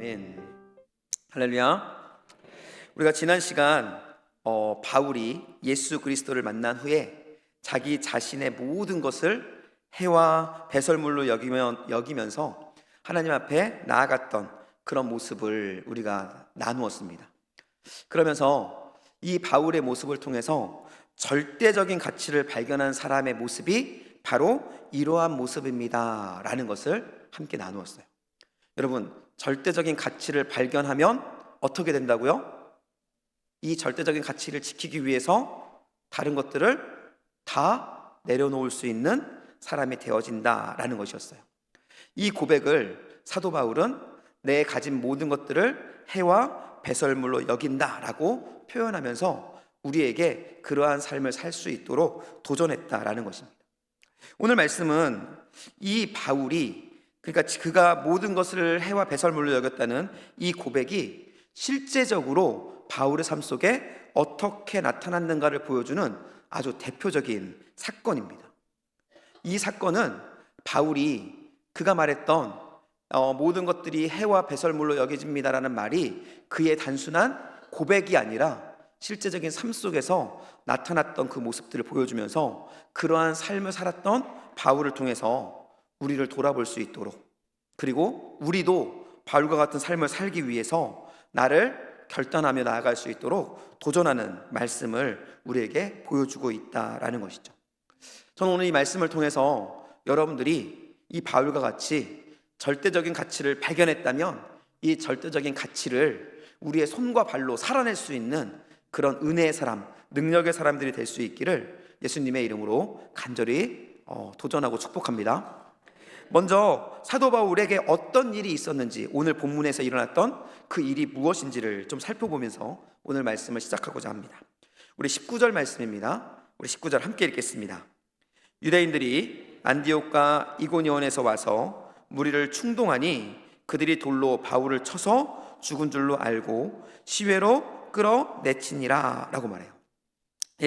아멘. 할렐루야. 우리가 지난 시간 바울이 예수 그리스도를 만난 후에 자기 자신의 모든 것을 해와 배설물로 여기면서 하나님 앞에 나아갔던 그런 모습을 우리가 나누었습니다. 그러면서 이 바울의 모습을 통해서 절대적인 가치를 발견한 사람의 모습이 바로 이러한 모습입니다 라는 것을 함께 나누었어요. 여러분, 절대적인 가치를 발견하면 어떻게 된다고요? 이 절대적인 가치를 지키기 위해서 다른 것들을 다 내려놓을 수 있는 사람이 되어진다라는 것이었어요. 이 고백을 사도 바울은 내 가진 모든 것들을 해와 배설물로 여긴다라고 표현하면서 우리에게 그러한 삶을 살 수 있도록 도전했다라는 것입니다. 오늘 말씀은 이 바울이, 그러니까 그가 모든 것을 해와 배설물로 여겼다는 이 고백이 실제적으로 바울의 삶 속에 어떻게 나타났는가를 보여주는 아주 대표적인 사건입니다. 이 사건은 바울이 그가 말했던 모든 것들이 해와 배설물로 여겨집니다라는 말이 그의 단순한 고백이 아니라 실제적인 삶 속에서 나타났던 그 모습들을 보여주면서 그러한 삶을 살았던 바울을 통해서 우리를 돌아볼 수 있도록, 그리고 우리도 바울과 같은 삶을 살기 위해서 나를 결단하며 나아갈 수 있도록 도전하는 말씀을 우리에게 보여주고 있다라는 것이죠. 저는 오늘 이 말씀을 통해서 여러분들이 이 바울과 같이 절대적인 가치를 발견했다면 이 절대적인 가치를 우리의 손과 발로 살아낼 수 있는 그런 은혜의 사람, 능력의 사람들이 될 수 있기를 예수님의 이름으로 간절히 도전하고 축복합니다. 먼저 사도 바울에게 어떤 일이 있었는지, 오늘 본문에서 일어났던 그 일이 무엇인지를 좀 살펴보면서 오늘 말씀을 시작하고자 합니다. 우리 19절 말씀입니다. 우리 19절 함께 읽겠습니다. 유대인들이 안디옥과 이고니온에서 와서 무리를 충동하니 그들이 돌로 바울을 쳐서 죽은 줄로 알고 시외로 끌어내치니라 라고 말해요.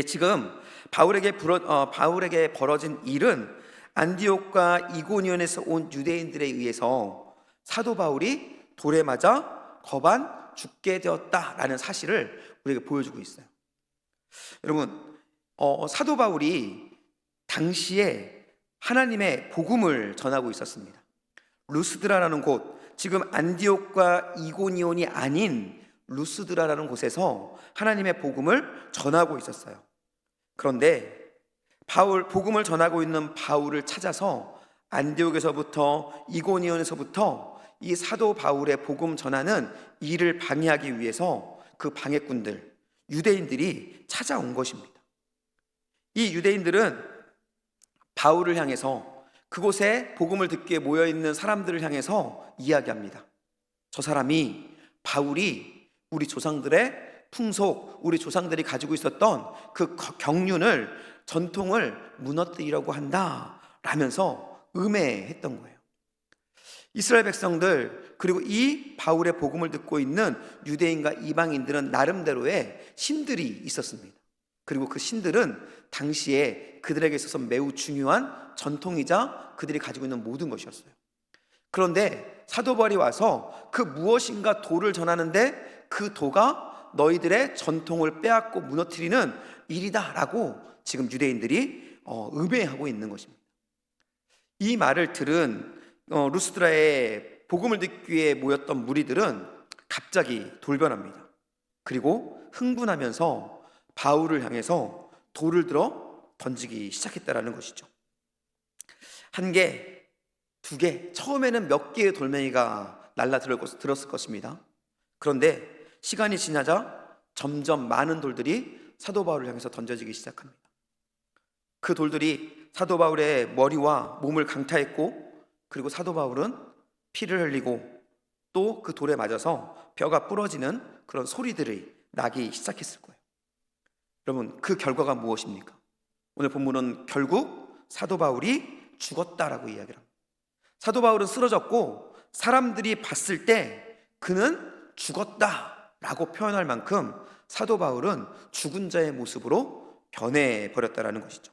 지금 바울에게 벌어진 일은 안디옥과 이고니온에서 온 유대인들에 의해서 사도 바울이 돌에 맞아 거반 죽게 되었다라는 사실을 우리에게 보여주고 있어요. 여러분, 사도 바울이 당시에 하나님의 복음을 전하고 있었습니다. 루스드라라는 곳, 지금 안디옥과 이고니온이 아닌 루스드라라는 곳에서 하나님의 복음을 전하고 있었어요. 그런데 복음을 전하고 있는 바울을 찾아서 안디옥에서부터 이고니온에서부터 이 사도 바울의 복음 전하는 일을 방해하기 위해서 그 방해꾼들, 유대인들이 찾아온 것입니다. 이 유대인들은 바울을 향해서, 그곳에 복음을 듣기에 모여있는 사람들을 향해서 이야기합니다. 저 사람이, 바울이 우리 조상들의 풍속, 우리 조상들이 가지고 있었던 그 경륜을, 전통을 무너뜨리려고 한다 라면서 음해했던 거예요. 이스라엘 백성들, 그리고 이 바울의 복음을 듣고 있는 유대인과 이방인들은 나름대로의 신들이 있었습니다. 그리고 그 신들은 당시에 그들에게 있어서 매우 중요한 전통이자 그들이 가지고 있는 모든 것이었어요. 그런데 사도 바울이 와서 그 무엇인가 도를 전하는데 그 도가 너희들의 전통을 빼앗고 무너뜨리는 일이다 라고 지금 유대인들이 음해하고 있는 것입니다. 이 말을 들은 루스드라의 복음을 듣기 위해 모였던 무리들은 갑자기 돌변합니다. 그리고 흥분하면서 바울을 향해서 돌을 들어 던지기 시작했다라는 것이죠. 한 개, 두 개, 처음에는 몇 개의 돌멩이가 날라들었을 것입니다. 그런데 시간이 지나자 점점 많은 돌들이 사도 바울을 향해서 던져지기 시작합니다. 그 돌들이 사도 바울의 머리와 몸을 강타했고, 그리고 사도 바울은 피를 흘리고 또 그 돌에 맞아서 뼈가 부러지는 그런 소리들이 나기 시작했을 거예요. 여러분, 그 결과가 무엇입니까? 오늘 본문은 결국 사도 바울이 죽었다라고 이야기를 합니다. 사도 바울은 쓰러졌고 사람들이 봤을 때 그는 죽었다라고 표현할 만큼 사도 바울은 죽은 자의 모습으로 변해버렸다라는 것이죠.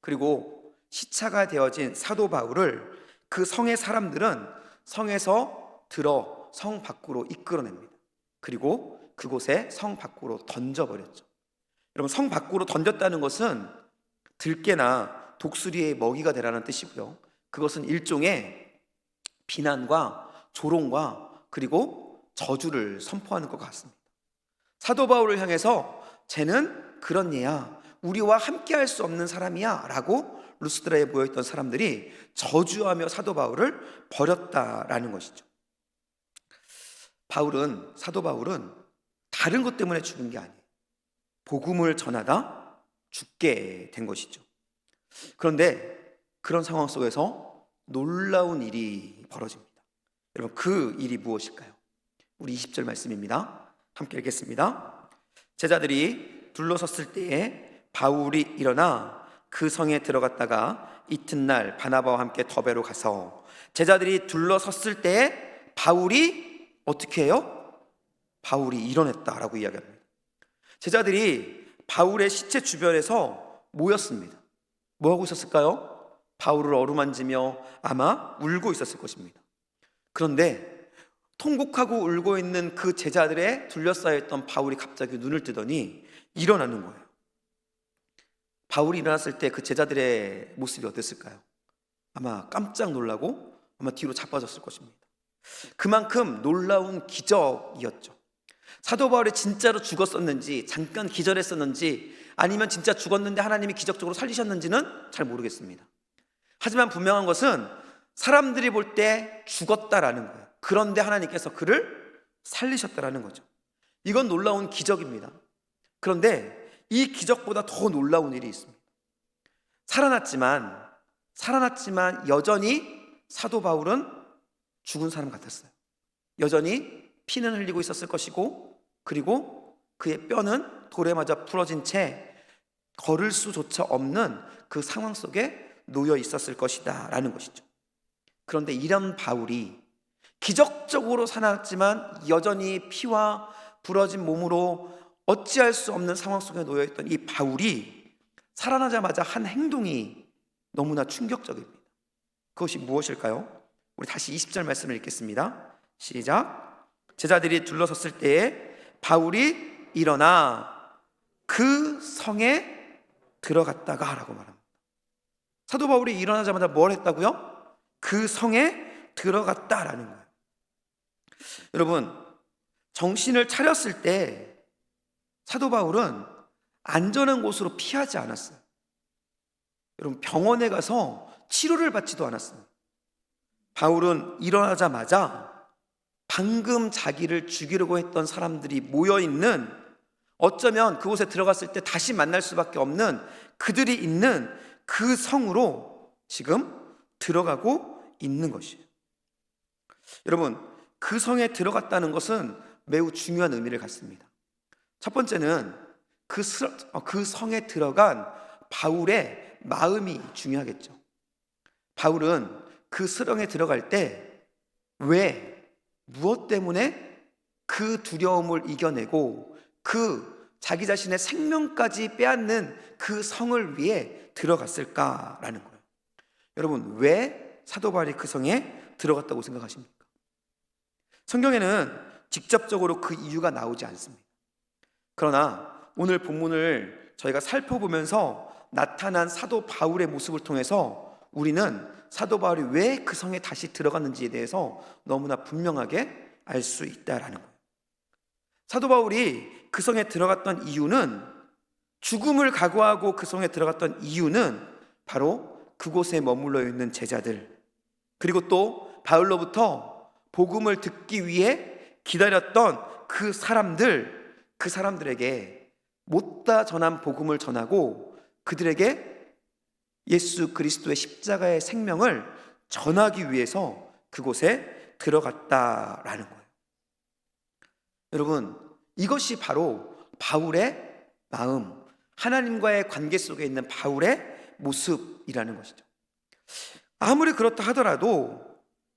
그리고 시차가 되어진 사도 바울을 그 성의 사람들은 성에서 들어 성 밖으로 이끌어냅니다. 그리고 그곳에 성 밖으로 던져버렸죠. 여러분, 성 밖으로 던졌다는 것은 들깨나 독수리의 먹이가 되라는 뜻이고요. 그것은 일종의 비난과 조롱과 그리고 저주를 선포하는 것 같습니다. 사도 바울을 향해서 쟤는 그런 얘야, 우리와 함께 할 수 없는 사람이야 라고 루스드라에 모여있던 사람들이 저주하며 사도 바울을 버렸다라는 것이죠. 사도 바울은 다른 것 때문에 죽은 게 아니에요. 복음을 전하다 죽게 된 것이죠. 그런데 그런 상황 속에서 놀라운 일이 벌어집니다. 여러분, 그 일이 무엇일까요? 우리 20절 말씀입니다. 함께 읽겠습니다. 제자들이 둘러섰을 때에 바울이 일어나 그 성에 들어갔다가 이튿날 바나바와 함께 더베로 가서, 제자들이 둘러섰을 때에 바울이 어떻게 해요? 바울이 일어났다라고 이야기합니다. 제자들이 바울의 시체 주변에서 모였습니다. 뭐 하고 있었을까요? 바울을 어루만지며 아마 울고 있었을 것입니다. 그런데 통곡하고 울고 있는 그 제자들의 둘러싸여있던 바울이 갑자기 눈을 뜨더니 일어나는 거예요. 바울이 일어났을 때 그 제자들의 모습이 어땠을까요? 아마 깜짝 놀라고 아마 뒤로 자빠졌을 것입니다. 그만큼 놀라운 기적이었죠. 사도 바울이 진짜로 죽었었는지, 잠깐 기절했었는지, 아니면 진짜 죽었는데 하나님이 기적적으로 살리셨는지는 잘 모르겠습니다. 하지만 분명한 것은 사람들이 볼 때 죽었다라는 거예요. 그런데 하나님께서 그를 살리셨다라는 거죠. 이건 놀라운 기적입니다. 그런데 이 기적보다 더 놀라운 일이 있습니다. 살아났지만 여전히 사도 바울은 죽은 사람 같았어요. 여전히 피는 흘리고 있었을 것이고, 그리고 그의 뼈는 돌에 맞아 부러진 채 걸을 수조차 없는 그 상황 속에 놓여 있었을 것이다 라는 것이죠. 그런데 이런 바울이 기적적으로 살아났지만 여전히 피와 부러진 몸으로 어찌할 수 없는 상황 속에 놓여있던 이 바울이 살아나자마자 한 행동이 너무나 충격적입니다. 그것이 무엇일까요? 우리 다시 20절 말씀을 읽겠습니다. 시작. 제자들이 둘러섰을 때에 바울이 일어나 그 성에 들어갔다가 라고 말합니다. 사도 바울이 일어나자마자 뭘 했다고요? 그 성에 들어갔다라는 거예요. 여러분, 정신을 차렸을 때 사도 바울은 안전한 곳으로 피하지 않았어요. 여러분, 병원에 가서 치료를 받지도 않았어요. 바울은 일어나자마자 방금 자기를 죽이려고 했던 사람들이 모여있는, 어쩌면 그곳에 들어갔을 때 다시 만날 수밖에 없는 그들이 있는 그 성으로 지금 들어가고 있는 것이에요. 여러분, 그 성에 들어갔다는 것은 매우 중요한 의미를 갖습니다. 첫 번째는 그 성에 들어간 바울의 마음이 중요하겠죠. 바울은 그 성에 들어갈 때 무엇 때문에 그 두려움을 이겨내고 그 자기 자신의 생명까지 빼앗는 그 성을 위해 들어갔을까라는 거예요. 여러분, 왜 사도 바울이 그 성에 들어갔다고 생각하십니까? 성경에는 직접적으로 그 이유가 나오지 않습니다. 그러나 오늘 본문을 저희가 살펴보면서 나타난 사도 바울의 모습을 통해서 우리는 사도 바울이 왜 그 성에 다시 들어갔는지에 대해서 너무나 분명하게 알 수 있다라는 거예요. 사도 바울이 그 성에 들어갔던 이유는, 죽음을 각오하고 그 성에 들어갔던 이유는 바로 그곳에 머물러 있는 제자들, 그리고 또 바울로부터 복음을 듣기 위해 기다렸던 그 사람들에게 못다 전한 복음을 전하고 그들에게 예수 그리스도의 십자가의 생명을 전하기 위해서 그곳에 들어갔다라는 거예요. 여러분, 이것이 바로 바울의 마음, 하나님과의 관계 속에 있는 바울의 모습이라는 것이죠. 아무리 그렇다 하더라도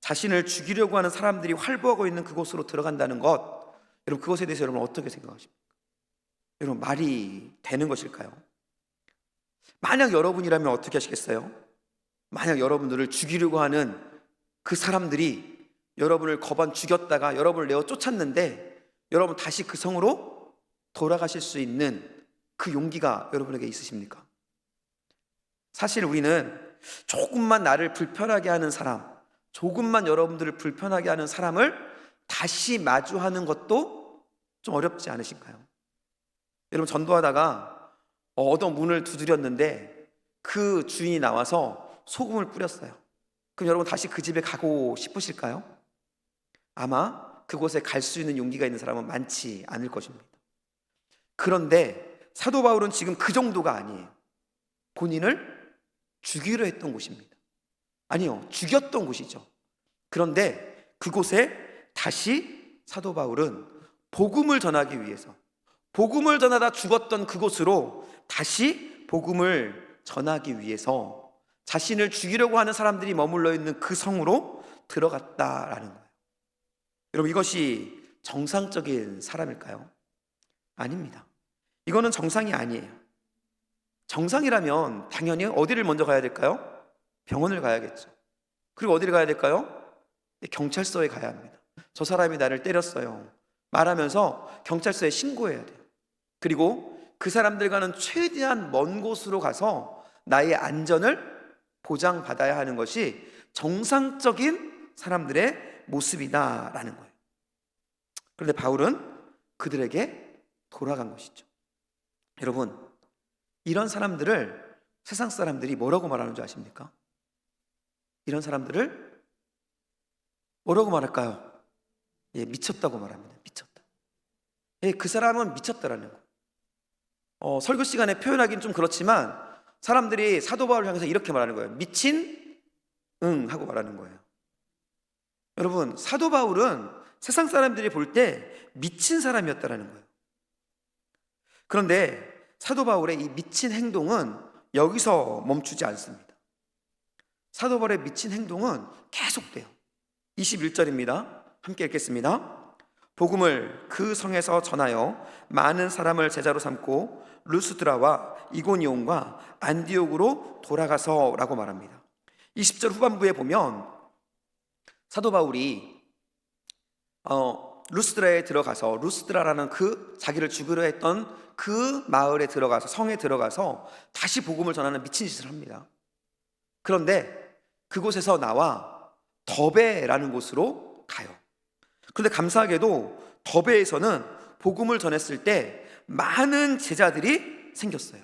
자신을 죽이려고 하는 사람들이 활보하고 있는 그곳으로 들어간다는 것, 여러분, 그것에 대해서 여러분 어떻게 생각하십니까? 여러분, 말이 되는 것일까요? 만약 여러분이라면 어떻게 하시겠어요? 만약 여러분들을 죽이려고 하는 그 사람들이 여러분을 거반 죽였다가 여러분을 내어 쫓았는데 여러분 다시 그 성으로 돌아가실 수 있는 그 용기가 여러분에게 있으십니까? 사실 우리는 조금만 나를 불편하게 하는 사람, 조금만 여러분들을 불편하게 하는 사람을 다시 마주하는 것도 좀 어렵지 않으신가요? 여러분, 전도하다가 어떤 문을 두드렸는데 그 주인이 나와서 소금을 뿌렸어요. 그럼 여러분 다시 그 집에 가고 싶으실까요? 아마 그곳에 갈 수 있는 용기가 있는 사람은 많지 않을 것입니다. 그런데 사도 바울은 지금 그 정도가 아니에요. 본인을 죽이려 했던 곳입니다. 아니요, 죽였던 곳이죠. 그런데 그곳에 다시 사도 바울은 복음을 전하기 위해서, 복음을 전하다 죽었던 그곳으로 다시 복음을 전하기 위해서 자신을 죽이려고 하는 사람들이 머물러 있는 그 성으로 들어갔다라는 거예요. 여러분, 이것이 정상적인 사람일까요? 아닙니다. 이거는 정상이 아니에요. 정상이라면 당연히 어디를 먼저 가야 될까요? 병원을 가야겠죠. 그리고 어디를 가야 될까요? 경찰서에 가야 합니다. 저 사람이 나를 때렸어요 말하면서 경찰서에 신고해야 돼요. 그리고 그 사람들과는 최대한 먼 곳으로 가서 나의 안전을 보장받아야 하는 것이 정상적인 사람들의 모습이다라는 거예요. 그런데 바울은 그들에게 돌아간 것이죠. 여러분, 이런 사람들을 세상 사람들이 뭐라고 말하는 줄 아십니까? 이런 사람들을 뭐라고 말할까요? 미쳤다고 말합니다. 미쳤다. 그 사람은 미쳤다라는 거예요. 설교 시간에 표현하기는 좀 그렇지만 사람들이 사도 바울을 향해서 이렇게 말하는 거예요. 미친 응 하고 말하는 거예요. 여러분, 사도 바울은 세상 사람들이 볼 때 미친 사람이었다라는 거예요. 그런데 사도 바울의 이 미친 행동은 여기서 멈추지 않습니다. 사도 바울의 미친 행동은 계속돼요. 21절입니다. 함께 읽겠습니다. 복음을 그 성에서 전하여 많은 사람을 제자로 삼고 루스드라와 이고니온과 안디옥으로 돌아가서 라고 말합니다. 20절 후반부에 보면 사도 바울이 루스드라에 들어가서, 루스드라라는 그 자기를 죽이려 했던 그 마을에 들어가서, 성에 들어가서 다시 복음을 전하는 미친 짓을 합니다. 그런데 그곳에서 나와 더베라는 곳으로 가요. 그런데 감사하게도 더베에서는 복음을 전했을 때 많은 제자들이 생겼어요.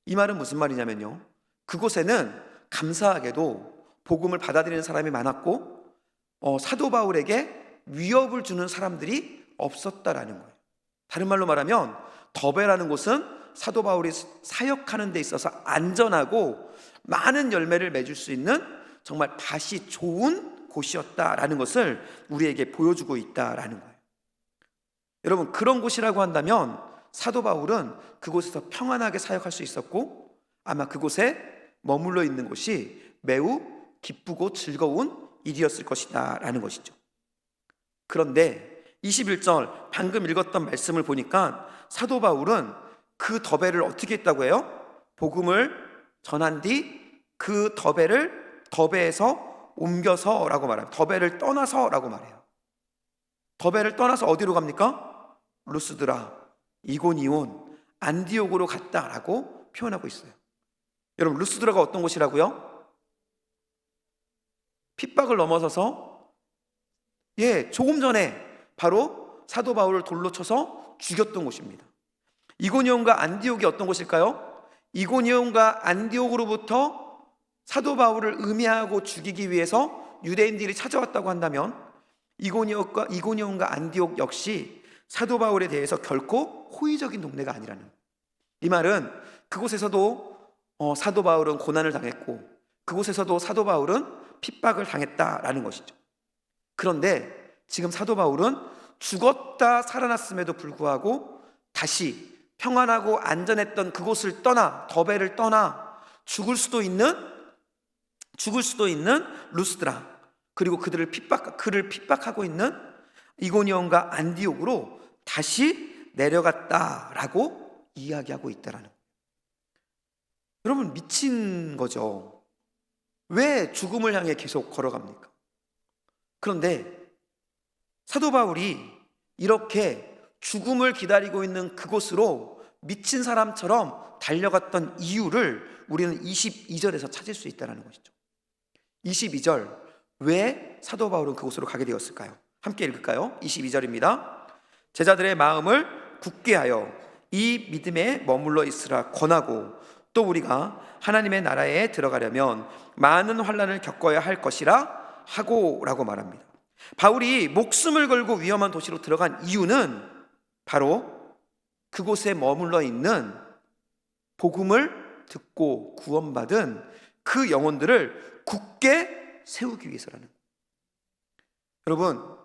이 말은 무슨 말이냐면요, 그곳에는 감사하게도 복음을 받아들이는 사람이 많았고 사도 바울에게 위협을 주는 사람들이 없었다라는 거예요. 다른 말로 말하면 더베라는 곳은 사도 바울이 사역하는 데 있어서 안전하고 많은 열매를 맺을 수 있는 정말 밭이 좋은 곳이었다라는 것을 우리에게 보여주고 있다라는 거예요. 여러분, 그런 곳이라고 한다면 사도 바울은 그곳에서 평안하게 사역할 수 있었고 아마 그곳에 머물러 있는 곳이 매우 기쁘고 즐거운 일이었을 것이다 라는 것이죠. 그런데 21절 방금 읽었던 말씀을 보니까 사도 바울은 그 더베를 어떻게 했다고 해요? 복음을 전한 뒤 그 더베에서 옮겨서 라고 말해요. 더베를 떠나서 라고 말해요. 더베를 떠나서 어디로 갑니까? 루스드라, 이고니온, 안디옥으로 갔다라고 표현하고 있어요. 여러분, 루스드라가 어떤 곳이라고요? 핍박을 넘어서서 조금 전에 바로 사도 바울을 돌로 쳐서 죽였던 곳입니다. 이고니온과 안디옥이 어떤 곳일까요? 이고니온과 안디옥으로부터 사도 바울을 음해하고 죽이기 위해서 유대인들이 찾아왔다고 한다면 이고니온과 안디옥 역시 사도 바울에 대해서 결코 호의적인 동네가 아니라는 거예요. 이 말은 그곳에서도 사도 바울은 고난을 당했고 그곳에서도 사도 바울은 핍박을 당했다라는 것이죠. 그런데 지금 사도 바울은 죽었다 살아났음에도 불구하고 다시 평안하고 안전했던 그곳을 떠나, 더베를 떠나 죽을 수도 있는 루스드라, 그리고 그를 핍박하고 있는 이고니온과 안디옥으로 다시 내려갔다라고 이야기하고 있다라는 거예요. 여러분, 미친 거죠. 왜 죽음을 향해 계속 걸어갑니까? 그런데 사도 바울이 이렇게 죽음을 기다리고 있는 그곳으로 미친 사람처럼 달려갔던 이유를 우리는 22절에서 찾을 수 있다는 것이죠. 22절, 왜 사도 바울은 그곳으로 가게 되었을까요? 함께 읽을까요? 22절입니다. 제자들의 마음을 굳게 하여 이 믿음에 머물러 있으라 권하고, 또 우리가 하나님의 나라에 들어가려면 많은 환난을 겪어야 할 것이라 하고 라고 말합니다. 바울이 목숨을 걸고 위험한 도시로 들어간 이유는 바로 그곳에 머물러 있는 복음을 듣고 구원받은 그 영혼들을 굳게 세우기 위해서라는 거예요. 여러분,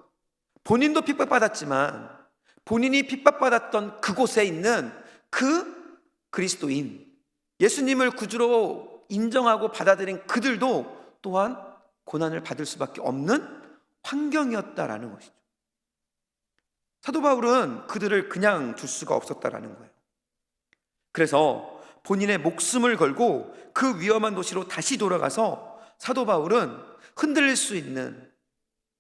본인도 핍박받았지만 본인이 핍박받았던 그곳에 있는 그 그리스도인, 예수님을 구주로 인정하고 받아들인 그들도 또한 고난을 받을 수밖에 없는 환경이었다라는 것이죠. 사도 바울은 그들을 그냥 둘 수가 없었다라는 거예요. 그래서 본인의 목숨을 걸고 그 위험한 도시로 다시 돌아가서 사도 바울은 흔들릴 수 있는,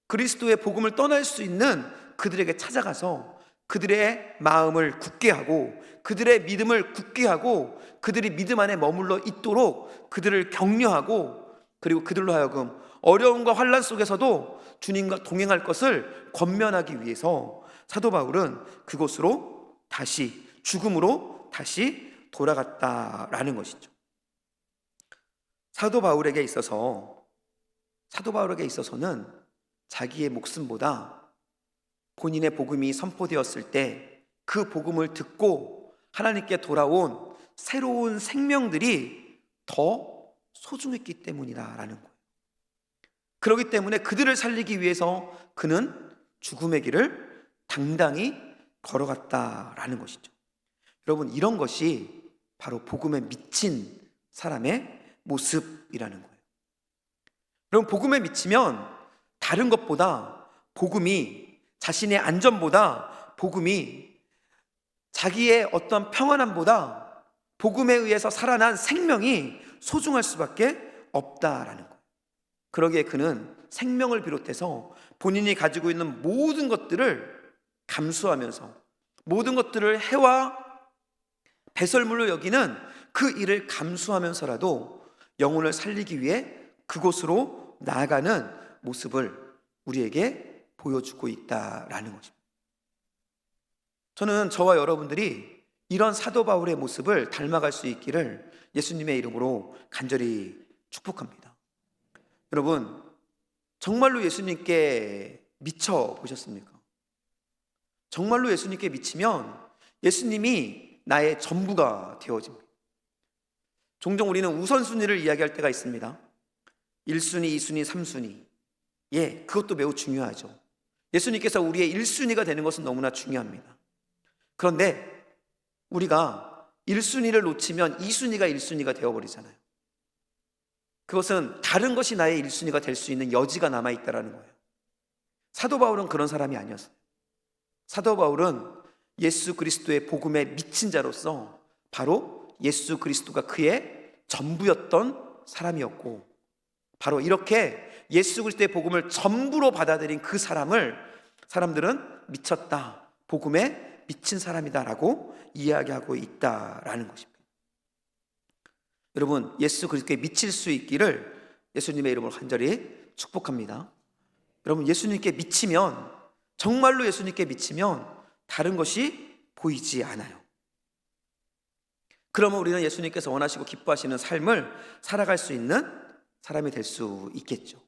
그리스도의 복음을 떠날 수 있는 그들에게 찾아가서 그들의 마음을 굳게 하고 그들의 믿음을 굳게 하고 그들이 믿음 안에 머물러 있도록 그들을 격려하고, 그리고 그들로 하여금 어려움과 환난 속에서도 주님과 동행할 것을 권면하기 위해서 사도 바울은 그곳으로 다시, 죽음으로 다시 돌아갔다라는 것이죠. 사도 바울에게 있어서는 자기의 목숨보다 본인의 복음이 선포되었을 때 그 복음을 듣고 하나님께 돌아온 새로운 생명들이 더 소중했기 때문이다라는 거예요. 그렇기 때문에 그들을 살리기 위해서 그는 죽음의 길을 당당히 걸어갔다라는 것이죠. 여러분, 이런 것이 바로 복음에 미친 사람의 모습이라는 거예요. 여러분, 복음에 미치면 다른 것보다 복음이, 자신의 안전보다 복음이, 자기의 어떤 평안함보다 복음에 의해서 살아난 생명이 소중할 수밖에 없다라는 거예요. 그러기에 그는 생명을 비롯해서 본인이 가지고 있는 모든 것들을 감수하면서, 모든 것들을 해와 배설물로 여기는 그 일을 감수하면서라도 영혼을 살리기 위해 그곳으로 나아가는 모습을 우리에게 보여주고 있다라는 것입니다. 저는 저와 여러분들이 이런 사도 바울의 모습을 닮아갈 수 있기를 예수님의 이름으로 간절히 축복합니다. 여러분, 정말로 예수님께 미쳐 보셨습니까? 정말로 예수님께 미치면 예수님이 나의 전부가 되어집니다. 종종 우리는 우선순위를 이야기할 때가 있습니다. 1순위, 2순위, 3순위. 예, 그것도 매우 중요하죠. 예수님께서 우리의 1순위가 되는 것은 너무나 중요합니다. 그런데 우리가 1순위를 놓치면 2순위가 1순위가 되어버리잖아요. 그것은 다른 것이 나의 1순위가 될 수 있는 여지가 남아있다는 거예요. 사도 바울은 그런 사람이 아니었어요. 사도 바울은 예수 그리스도의 복음에 미친 자로서 바로 예수 그리스도가 그의 전부였던 사람이었고, 바로 이렇게 예수 그리스도의 복음을 전부로 받아들인 그 사람들은 미쳤다, 복음에 미친 사람이다라고 이야기하고 있다라는 것입니다. 여러분, 예수 그리스도에 미칠 수 있기를 예수님의 이름으로 간절히 축복합니다. 여러분, 예수님께 미치면, 정말로 예수님께 미치면 다른 것이 보이지 않아요. 그러면 우리는 예수님께서 원하시고 기뻐하시는 삶을 살아갈 수 있는 사람이 될 수 있겠죠.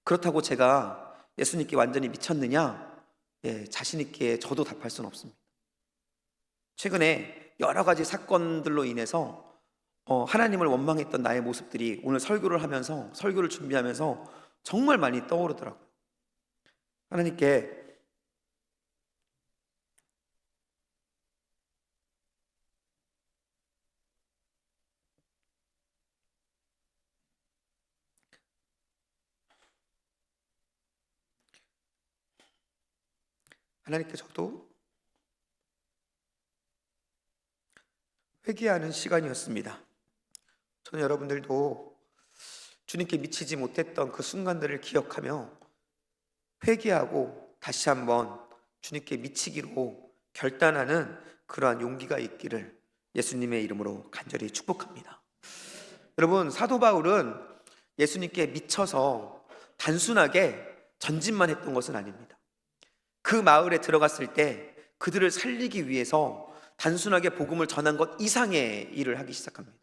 그렇다고 제가 예수님께 완전히 미쳤느냐? 자신 있게 저도 답할 수는 없습니다. 최근에 여러 가지 사건들로 인해서 하나님을 원망했던 나의 모습들이 오늘 설교를 준비하면서 정말 많이 떠오르더라고요. 하나님께 저도 회개하는 시간이었습니다. 저는 여러분들도 주님께 미치지 못했던 그 순간들을 기억하며 회개하고 다시 한번 주님께 미치기로 결단하는 그러한 용기가 있기를 예수님의 이름으로 간절히 축복합니다. 여러분, 사도 바울은 예수님께 미쳐서 단순하게 전진만 했던 것은 아닙니다. 그 마을에 들어갔을 때 그들을 살리기 위해서 단순하게 복음을 전한 것 이상의 일을 하기 시작합니다.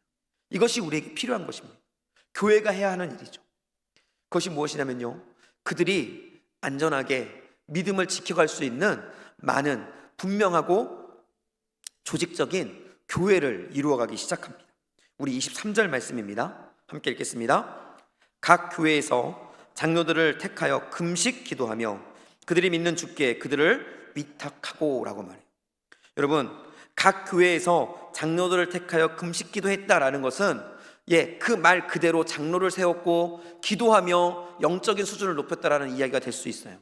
이것이 우리에게 필요한 것입니다. 교회가 해야 하는 일이죠. 그것이 무엇이냐면요, 그들이 안전하게 믿음을 지켜갈 수 있는 많은 분명하고 조직적인 교회를 이루어가기 시작합니다. 우리 23절 말씀입니다. 함께 읽겠습니다. 각 교회에서 장로들을 택하여 금식 기도하며 그들이 믿는 주께 그들을 위탁하고 라고 말해요. 여러분, 각 교회에서 장로들을 택하여 금식 기도했다라는 것은 그 말 그대로 장로를 세웠고 기도하며 영적인 수준을 높였다라는 이야기가 될 수 있어요.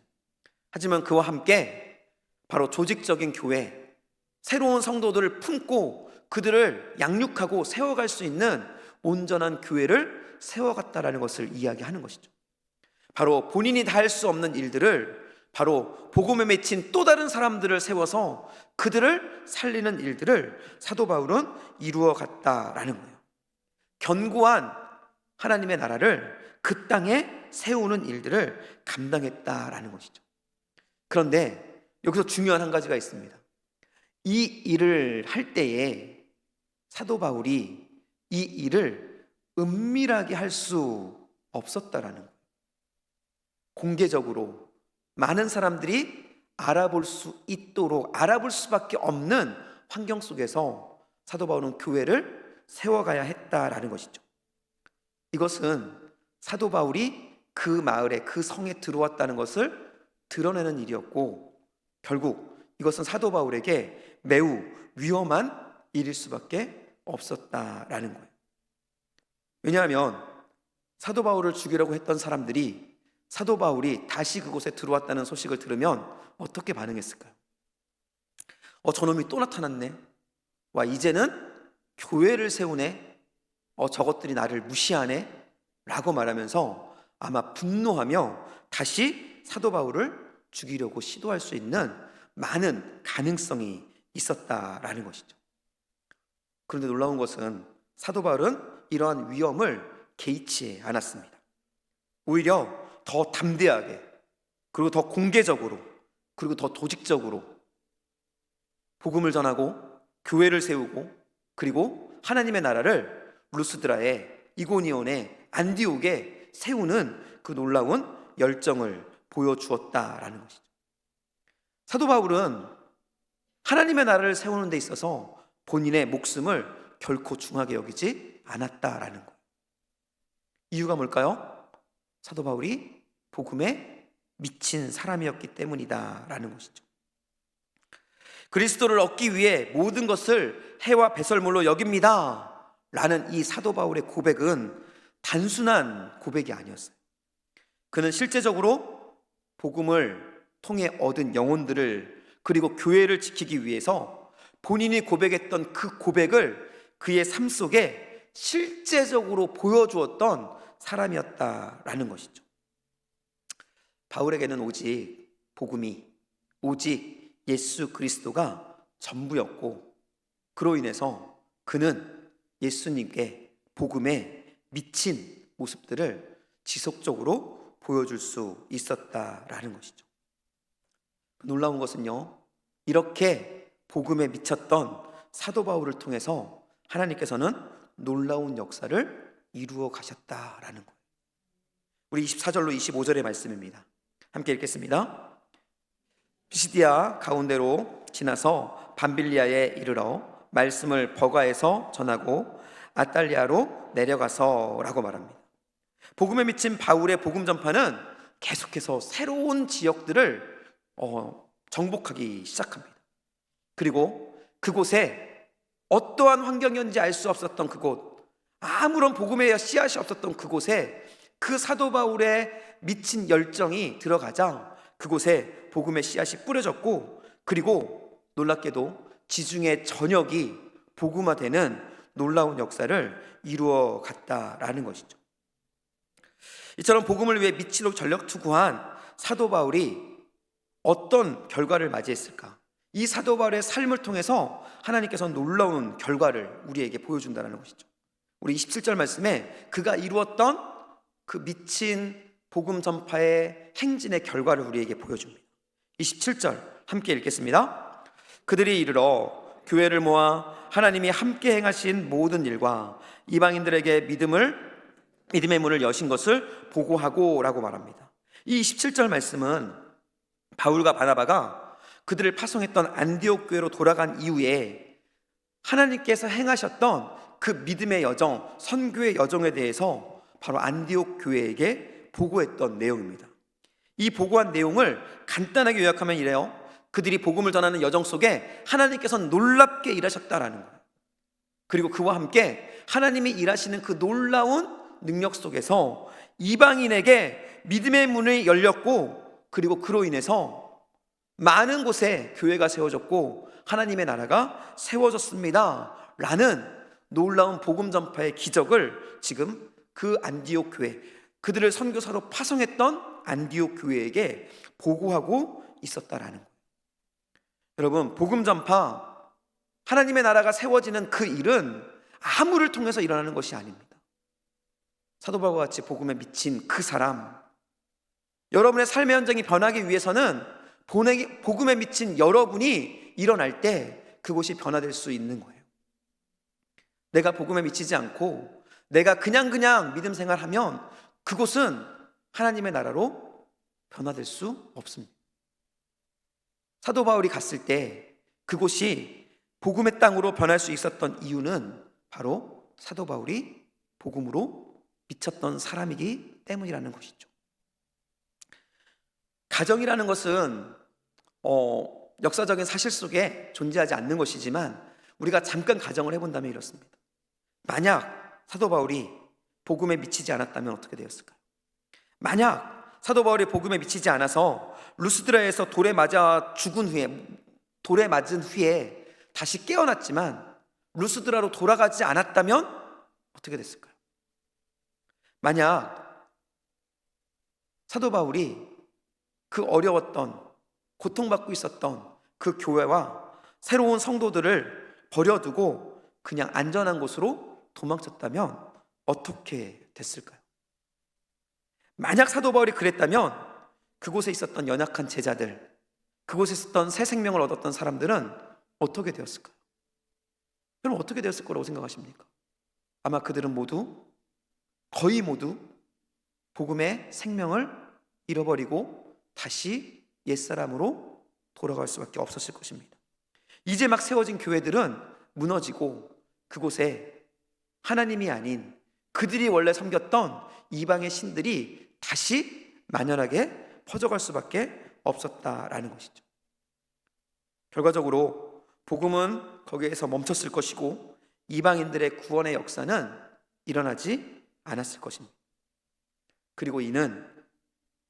하지만 그와 함께 바로 조직적인 교회, 새로운 성도들을 품고 그들을 양육하고 세워갈 수 있는 온전한 교회를 세워갔다라는 것을 이야기하는 것이죠. 바로 본인이 다 할 수 없는 일들을 바로 복음에 맺힌 또 다른 사람들을 세워서 그들을 살리는 일들을 사도 바울은 이루어 갔다라는 거예요. 견고한 하나님의 나라를 그 땅에 세우는 일들을 감당했다라는 것이죠. 그런데 여기서 중요한 한 가지가 있습니다. 이 일을 할 때에 사도 바울이 이 일을 은밀하게 할 수 없었다라는 거예요. 공개적으로 많은 사람들이 알아볼 수 있도록 알아볼 수밖에 없는 환경 속에서 사도 바울은 교회를 세워가야 했다라는 것이죠. 이것은 사도 바울이 그 마을에 그 성에 들어왔다는 것을 드러내는 일이었고, 결국 이것은 사도 바울에게 매우 위험한 일일 수밖에 없었다라는 거예요. 왜냐하면 사도 바울을 죽이려고 했던 사람들이 사도 바울이 다시 그곳에 들어왔다는 소식을 들으면 어떻게 반응했을까요? 저놈이 또 나타났네. 와, 이제는 교회를 세우네. 저것들이 나를 무시하네 라고 말하면서 아마 분노하며 다시 사도 바울을 죽이려고 시도할 수 있는 많은 가능성이 있었다라는 것이죠. 그런데 놀라운 것은 사도 바울은 이러한 위험을 개의치 않았습니다. 오히려 더 담대하게, 그리고 더 공개적으로, 그리고 더 조직적으로 복음을 전하고 교회를 세우고, 그리고 하나님의 나라를 루스드라에, 이고니온에, 안디옥에 세우는 그 놀라운 열정을 보여주었다라는 것이죠. 사도 바울은 하나님의 나라를 세우는 데 있어서 본인의 목숨을 결코 중하게 여기지 않았다라는 거예요. 이유가 뭘까요? 사도 바울이 복음에 미친 사람이었기 때문이다라는 것이죠. 그리스도를 얻기 위해 모든 것을 해와 배설물로 여깁니다 라는 이 사도 바울의 고백은 단순한 고백이 아니었어요. 그는 실제적으로 복음을 통해 얻은 영혼들을, 그리고 교회를 지키기 위해서 본인이 고백했던 그 고백을 그의 삶 속에 실제적으로 보여주었던 사람이었다라는 것이죠. 바울에게는 오직 복음이, 오직 예수 그리스도가 전부였고, 그로 인해서 그는 예수님께 복음에 미친 모습들을 지속적으로 보여줄 수 있었다라는 것이죠. 놀라운 것은요, 이렇게 복음에 미쳤던 사도 바울을 통해서 하나님께서는 놀라운 역사를 이루어 가셨다라는 거예요. 우리 24절로 25절의 말씀입니다. 함께 읽겠습니다. 피시디아 가운데로 지나서 밤빌리아에 이르러 말씀을 버가에서 전하고 아탈리아로 내려가서 라고 말합니다. 복음에 미친 바울의 복음 전파는 계속해서 새로운 지역들을 정복하기 시작합니다. 그리고 그곳에 어떠한 환경이었는지 알 수 없었던 그곳, 아무런 복음의 씨앗이 없었던 그곳에 그 사도 바울의 미친 열정이 들어가자 그곳에 복음의 씨앗이 뿌려졌고, 그리고 놀랍게도 지중해 전역이 복음화되는 놀라운 역사를 이루어 갔다라는 것이죠. 이처럼 복음을 위해 미치도록 전력 투구한 사도 바울이 어떤 결과를 맞이했을까? 이 사도 바울의 삶을 통해서 하나님께서 놀라운 결과를 우리에게 보여준다는 것이죠. 우리 27절 말씀에 그가 이루었던 그 미친 복음 전파의 행진의 결과를 우리에게 보여줍니다. 27절 함께 읽겠습니다. 그들이 이르러 교회를 모아 하나님이 함께 행하신 모든 일과 이방인들에게 믿음의 문을 여신 것을 보고하고 라고 말합니다. 이 27절 말씀은 바울과 바나바가 그들을 파송했던 안디옥 교회로 돌아간 이후에 하나님께서 행하셨던 그 믿음의 여정, 선교의 여정에 대해서 바로 안디옥 교회에게 보고했던 내용입니다. 이 보고한 내용을 간단하게 요약하면 이래요. 그들이 복음을 전하는 여정 속에 하나님께서는 놀랍게 일하셨다라는 거예요. 그리고 그와 함께 하나님이 일하시는 그 놀라운 능력 속에서 이방인에게 믿음의 문이 열렸고, 그리고 그로 인해서 많은 곳에 교회가 세워졌고 하나님의 나라가 세워졌습니다 라는 놀라운 복음 전파의 기적을 지금 그 안디옥 교회, 그들을 선교사로 파송했던 안디옥 교회에게 보고하고 있었다라는 거예요. 여러분, 복음 전파, 하나님의 나라가 세워지는 그 일은 아무를 통해서 일어나는 것이 아닙니다. 사도 바울과 같이 복음에 미친 그 사람, 여러분의 삶의 현장이 변하기 위해서는 복음에 미친 여러분이 일어날 때 그곳이 변화될 수 있는 거예요. 내가 복음에 미치지 않고 내가 그냥 믿음 생활하면 그곳은 하나님의 나라로 변화될 수 없습니다. 사도 바울이 갔을 때 그곳이 복음의 땅으로 변할 수 있었던 이유는 바로 사도 바울이 복음으로 미쳤던 사람이기 때문이라는 것이죠. 가정이라는 것은 역사적인 사실 속에 존재하지 않는 것이지만 우리가 잠깐 가정을 해본다면 이렇습니다. 만약 사도 바울이 복음에 미치지 않았다면 어떻게 되었을까요? 만약 사도 바울이 복음에 미치지 않아서 루스드라에서 돌에 맞은 후에 다시 깨어났지만 루스드라로 돌아가지 않았다면 어떻게 됐을까요? 만약 사도 바울이 그 어려웠던, 고통받고 있었던 그 교회와 새로운 성도들을 버려두고 그냥 안전한 곳으로 도망쳤다면 어떻게 됐을까요? 만약 사도 바울이 그랬다면 그곳에 있었던 연약한 제자들, 그곳에 있었던 새 생명을 얻었던 사람들은 어떻게 되었을까요? 여러분, 어떻게 되었을 거라고 생각하십니까? 아마 그들은 거의 모두 복음의 생명을 잃어버리고 다시 옛사람으로 돌아갈 수밖에 없었을 것입니다. 이제 막 세워진 교회들은 무너지고 그곳에 하나님이 아닌 그들이 원래 섬겼던 이방의 신들이 다시 만연하게 퍼져갈 수밖에 없었다라는 것이죠. 결과적으로 복음은 거기에서 멈췄을 것이고 이방인들의 구원의 역사는 일어나지 않았을 것입니다. 그리고 이는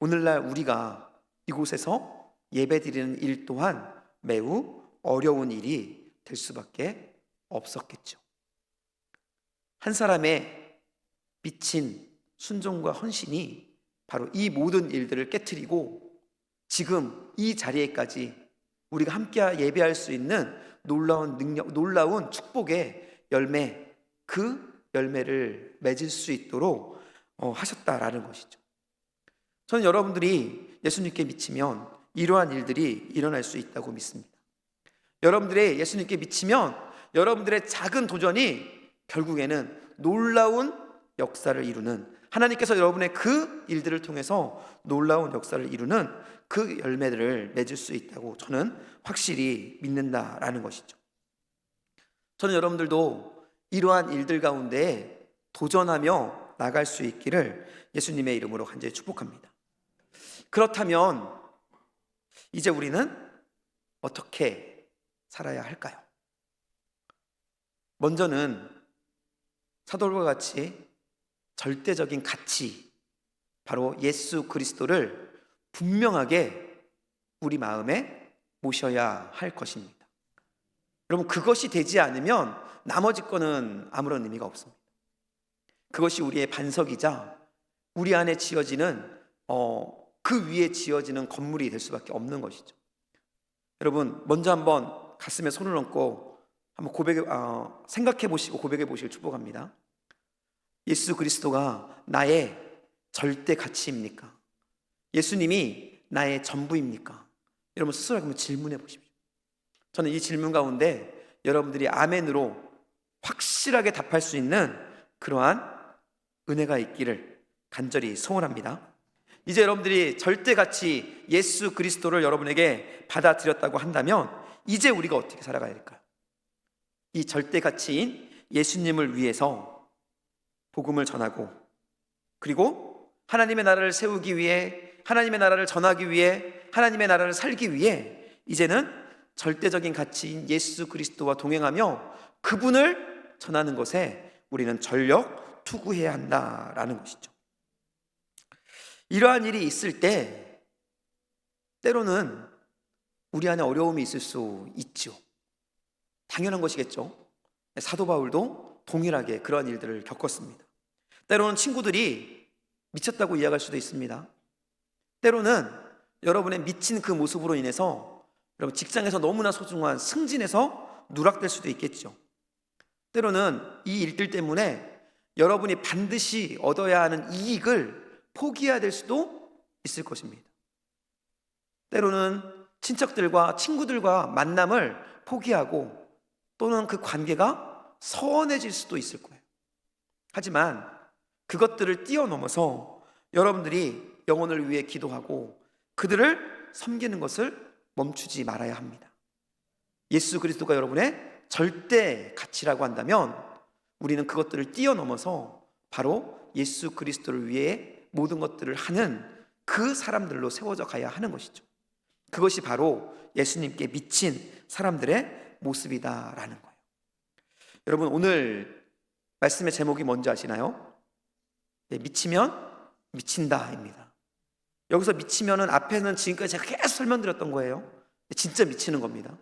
오늘날 우리가 이곳에서 예배드리는 일 또한 매우 어려운 일이 될 수밖에 없었겠죠. 한 사람의 미친 순종과 헌신이 바로 이 모든 일들을 깨트리고 지금 이 자리에까지 우리가 함께 예배할 수 있는 놀라운 능력, 놀라운 축복의 열매, 그 열매를 맺을 수 있도록 하셨다라는 것이죠. 저는 여러분들이 예수님께 미치면 이러한 일들이 일어날 수 있다고 믿습니다. 여러분들이 예수님께 미치면 여러분들의 작은 도전이 결국에는 놀라운 역사를 이루는, 하나님께서 여러분의 그 일들을 통해서 놀라운 역사를 이루는 그 열매들을 맺을 수 있다고 저는 확실히 믿는다라는 것이죠. 저는 여러분들도 이러한 일들 가운데 도전하며 나갈 수 있기를 예수님의 이름으로 간절히 축복합니다. 그렇다면 이제 우리는 어떻게 살아야 할까요? 먼저는 사도들과 같이 절대적인 가치, 바로 예수 그리스도를 분명하게 우리 마음에 모셔야 할 것입니다. 여러분, 그것이 되지 않으면 나머지 거는 아무런 의미가 없습니다. 그것이 우리의 반석이자 우리 안에 지어지는 그 위에 지어지는 건물이 될 수밖에 없는 것이죠. 여러분, 먼저 한번 가슴에 손을 얹고 한번 생각해 보시고 고백해 보시길 축복합니다. 예수 그리스도가 나의 절대 가치입니까? 예수님이 나의 전부입니까? 여러분 스스로 한번 질문해 보십시오. 저는 이 질문 가운데 여러분들이 아멘으로 확실하게 답할 수 있는 그러한 은혜가 있기를 간절히 소원합니다. 이제 여러분들이 절대 가치 예수 그리스도를 여러분에게 받아들였다고 한다면 이제 우리가 어떻게 살아가야 될까요? 이 절대 가치인 예수님을 위해서 복음을 전하고, 그리고 하나님의 나라를 세우기 위해, 하나님의 나라를 전하기 위해, 하나님의 나라를 살기 위해 이제는 절대적인 가치인 예수 그리스도와 동행하며 그분을 전하는 것에 우리는 전력 투구해야 한다라는 것이죠. 이러한 일이 있을 때 때로는 우리 안에 어려움이 있을 수 있죠. 당연한 것이겠죠. 사도 바울도 동일하게 그러한 일들을 겪었습니다. 때로는 친구들이 미쳤다고 이야기할 수도 있습니다. 때로는 여러분의 미친 그 모습으로 인해서 여러분 직장에서 너무나 소중한 승진에서 누락될 수도 있겠죠. 때로는 이 일들 때문에 여러분이 반드시 얻어야 하는 이익을 포기해야 될 수도 있을 것입니다. 때로는 친척들과 친구들과 만남을 포기하고 또는 그 관계가 서운해질 수도 있을 거예요. 하지만 그것들을 뛰어넘어서 여러분들이 영혼을 위해 기도하고 그들을 섬기는 것을 멈추지 말아야 합니다. 예수 그리스도가 여러분의 절대 가치라고 한다면 우리는 그것들을 뛰어넘어서 바로 예수 그리스도를 위해 모든 것들을 하는 그 사람들로 세워져 가야 하는 것이죠. 그것이 바로 예수님께 미친 사람들의 모습이다라는 거예요. 여러분, 오늘 말씀의 제목이 뭔지 아시나요? 네, 미치면 미친다입니다. 여기서 미치면은 앞에는 지금까지 제가 계속 설명드렸던 거예요. 진짜 미치는 겁니다.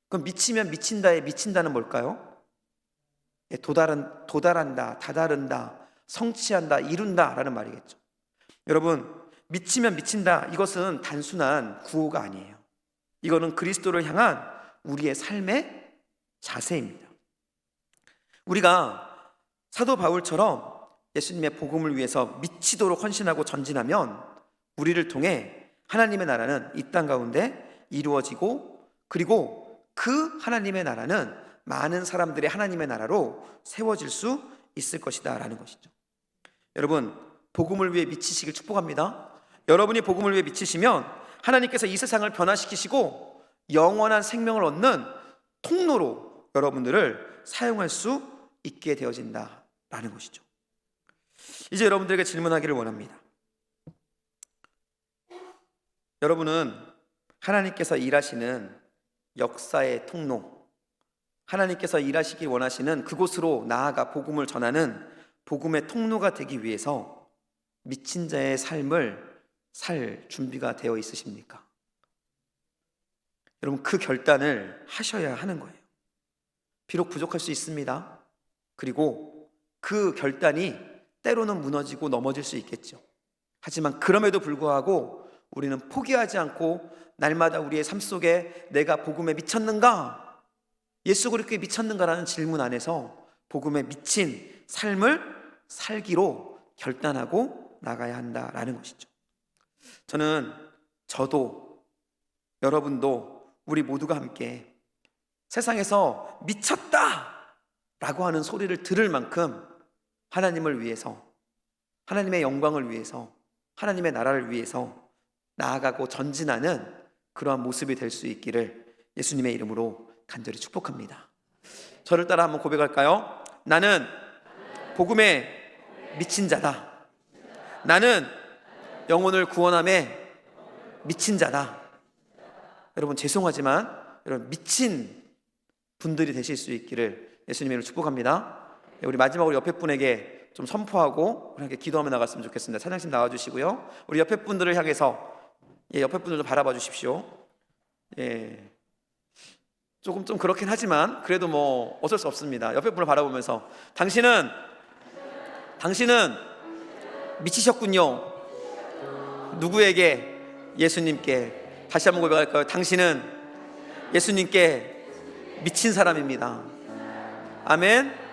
그럼 미치면 미친다의 미친다는 뭘까요? 도달한다, 다다른다, 성취한다, 이룬다 라는 말이겠죠. 여러분, 미치면 미친다, 이것은 단순한 구호가 아니에요. 이거는 그리스도를 향한 우리의 삶의 자세입니다. 우리가 사도 바울처럼 예수님의 복음을 위해서 미치도록 헌신하고 전진하면 우리를 통해 하나님의 나라는 이 땅 가운데 이루어지고, 그리고 그 하나님의 나라는 많은 사람들의 하나님의 나라로 세워질 수 있을 것이다 라는 것이죠. 여러분, 복음을 위해 미치시길 축복합니다. 여러분이 복음을 위해 미치시면 하나님께서 이 세상을 변화시키시고 영원한 생명을 얻는 통로로 여러분들을 사용할 수 있게 되어진다라는 것이죠. 이제 여러분들에게 질문하기를 원합니다. 여러분은 하나님께서 일하시는 역사의 통로, 하나님께서 일하시길 원하시는 그곳으로 나아가 복음을 전하는 복음의 통로가 되기 위해서 미친 자의 삶을 살 준비가 되어 있으십니까? 여러분, 그 결단을 하셔야 하는 거예요. 비록 부족할 수 있습니다. 그리고 그 결단이 때로는 무너지고 넘어질 수 있겠죠. 하지만 그럼에도 불구하고 우리는 포기하지 않고 날마다 우리의 삶 속에 내가 복음에 미쳤는가? 예수 그리스도에 미쳤는가라는 질문 안에서 복음에 미친 삶을 살기로 결단하고 나가야 한다라는 것이죠. 저도 여러분도 우리 모두가 함께 세상에서 미쳤다라고 하는 소리를 들을 만큼 하나님을 위해서, 하나님의 영광을 위해서, 하나님의 나라를 위해서 나아가고 전진하는 그러한 모습이 될 수 있기를 예수님의 이름으로 간절히 축복합니다. 저를 따라 한번 고백할까요? 나는 복음에 미친 자다. 나는 영혼을 구원함에 미친 자다. 여러분, 죄송하지만 여러분 미친 분들이 되실 수 있기를 예수님의 이름으로 축복합니다. 우리 마지막으로 옆에 분에게 좀 선포하고 이렇게 기도하며 나갔으면 좋겠습니다. 사장님 나와주시고요. 우리 옆에 분들을 향해서 옆에 분들도 바라봐 주십시오. 조금 좀 그렇긴 하지만 그래도 뭐 어쩔 수 없습니다. 옆에 분을 바라보면서 당신은 미치셨군요. 누구에게? 예수님께. 다시 한번 고백할까요? 당신은 예수님께 미친 사람입니다. 아멘.